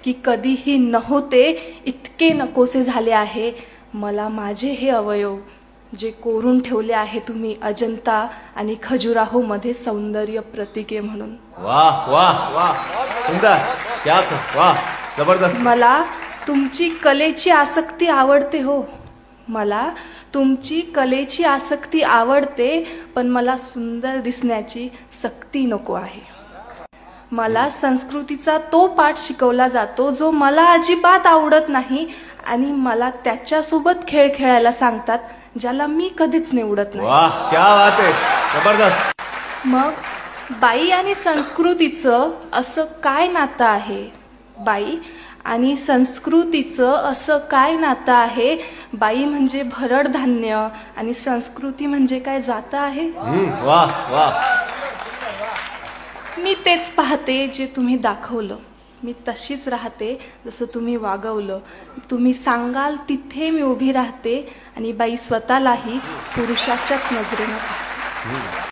की कधीही नव्हते इतके नकोसे झाले आहे मला माझे हे अवयव जे कोरून ठेवले आहे तुम्ही अजंता आणि खजुराहो मध्ये सौंदर्य प्रतीके म्हणून. वाह वाह वाह सुंदर क्या वाह जबरदस्त. मला तुमची कलेची आसक्ती आवडते हो. मला तुमची कलेची आसक्ती आवडते पण मला सुंदर दिसण्याची सक्ती नको आहे. मला संस्कृतीचा तो पाठ शिकवला जातो जो मला अजिबात आवडत नाही आणि मला त्याच्यासोबत खेळ खेळायला सांगतात ज्याला मी कधीच निवडत नाही. वाह क्या बात आहे जबरदस्त. मग बाई आणि संस्कृतीचं असं काय नातं आहे? बाई आणि संस्कृतीचं असं काय नातं आहे? बाई म्हणजे भरड धान्य आणि संस्कृती म्हणजे काय जातं आहे? वाह वाह. मी तेच पाहते जे तुम्ही दाखवलं. मी तशीच राहते जसं तुम्ही वागवलं. तुम्ही सांगाल तिथे मी उभी राहते आणि बाई स्वतःलाही पुरुषाच्याच नजरेनं पाहते.